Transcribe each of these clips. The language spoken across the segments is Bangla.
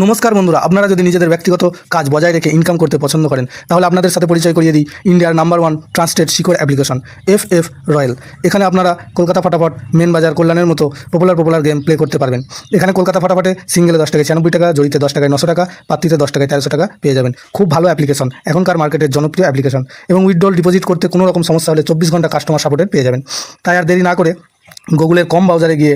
নমস্কার বন্ধুরা, আপনারা যদি নিজেদের ব্যক্তিগত কাজ বজায় রেখে ইনকাম করতে পছন্দ করেন তাহলে আপনাদের সাথে পরিচয় করিয়ে দিই ইন্ডিয়ার নাম্বার 1 ট্রান্সটেড শিকড় অ্যাপ্লিকেশন FF রয়্যাল। এখানে আপনারা কলকাতা ফাটাফাট, মেন বাজার, কল্যাণের মতো পপুলার গেম প্লে করতে পারবেন। এখানে কলকাতা ফাটাফাটে সিঙ্গেলে 10 টাকায় 96 টাকা, জড়িতে 10 টাকায় 900 টাকা, পাত্রিতে 10 টাকায় 1300 টাকা পেয়ে যাবেন। খুব ভালো অ্যাপ্লিকেশন, এখনকার মার্কেটের জনপ্রিয় অ্যাপ্লিকেশন এবং উইথড্রল ডিপোজিট করতে কোনো রকম সমস্যা হলে 24 ঘন্টা কাস্টমার সাপোর্টের পেয়ে যাবেন। তাই আর দেরি না করে গুগলের কম ব্রাউজারে গিয়ে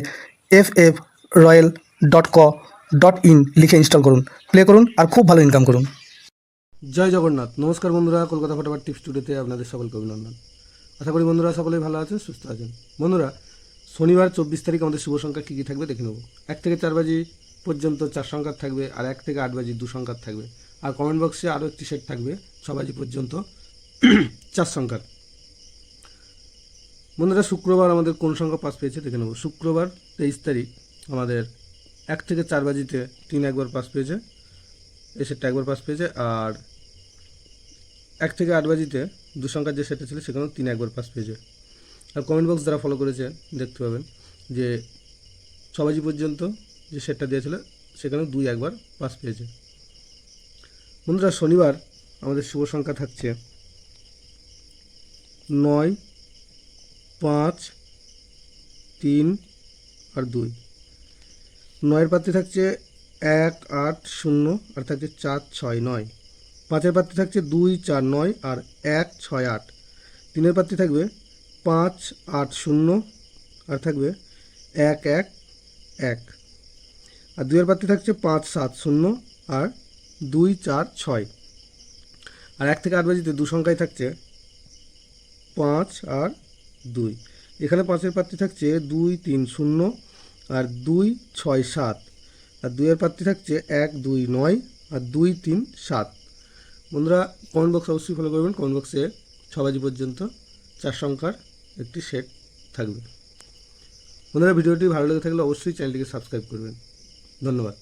ffroyal.co.in লিখে ইনস্টল করুন, প্লে করুন আর খুব ভালো ইনকাম করুন। জয় জগন্নাথ। নমস্কার বন্ধুরা, কলকাতা ফাটাফাট টিপস টুডেতে আপনাদের সকলকে অভিনন্দন। আশা করি বন্ধুরা সকলেই ভালো আছেন, সুস্থ আছেন। বন্ধুরা, শনিবার 24 তারিখ আমাদের শুভ সংখ্যা কী কী থাকবে দেখে নেব। 1 থেকে 4 বাজি পর্যন্ত 4 সংখ্যার থাকবে, আর 1 থেকে 8 বাজি 2 সংখ্যার থাকবে। আর কমেন্ট বক্সে আরও একটি সেট থাকবে 6 বাজি পর্যন্ত 4 সংখ্যার। বন্ধুরা, শুক্রবার আমাদের কোন সংখ্যা পাস পেয়েছে দেখে নেব। শুক্রবার 23 তারিখ আমাদের 1 থেকে 4 বাজিতে 3 একবার পাস পেয়েছে, এই সেটটা একবার পাস পেয়েছে। আর 1 থেকে 8 বাজিতে 2 সংখ্যার যে সেটটা ছিল সেখানেও 3 একবার পাস পেয়েছে। আর কমেন্ট বক্স যারা ফলো করেছে দেখতে পাবেন যে 6 বাজি পর্যন্ত যে সেটটা দিয়েছিল সেখানেও 2 একবার পাস পেয়েছে। বন্ধুরা, শনিবার আমাদের শুভ সংখ্যা থাকছে 9, 5, 3 আর 2। 9-এর পাত্রে থাকছে 1, 8, 0 আর থাকছে 4, 6, 9। 5-এর পাত্রে থাকছে 2, 4, 9 আর 1, 6, 8। 3-এর পাত্রে থাকবে 5, 8, 0 আর থাকবে 1, 1, 1। আর 2-এর পাত্রে থাকছে 5, 7, 0 আর 2, 4, 6। আর 1 থেকে 8 বাজিতে 2 সংখ্যায় থাকছে 5 আর 2। এখানে 5-এর পাত্রে থাকছে 2, 3, 0 আর 2, 6, 7। আর 2-এর পাত্রে থাকছে 1, 2, 9 আর 2, 3, 7। বন্ধুরা, কমেন্ট বক্স অবশ্যই ফলো করবেন। কমেন্ট বক্সে 6 বাজি পর্যন্ত 4 সংখ্যার একটি সেট থাকবে। বন্ধুরা, ভিডিওটি ভালো লেগে থাকলে অবশ্যই চ্যানেলটিকে সাবস্ক্রাইব করবেন। ধন্যবাদ।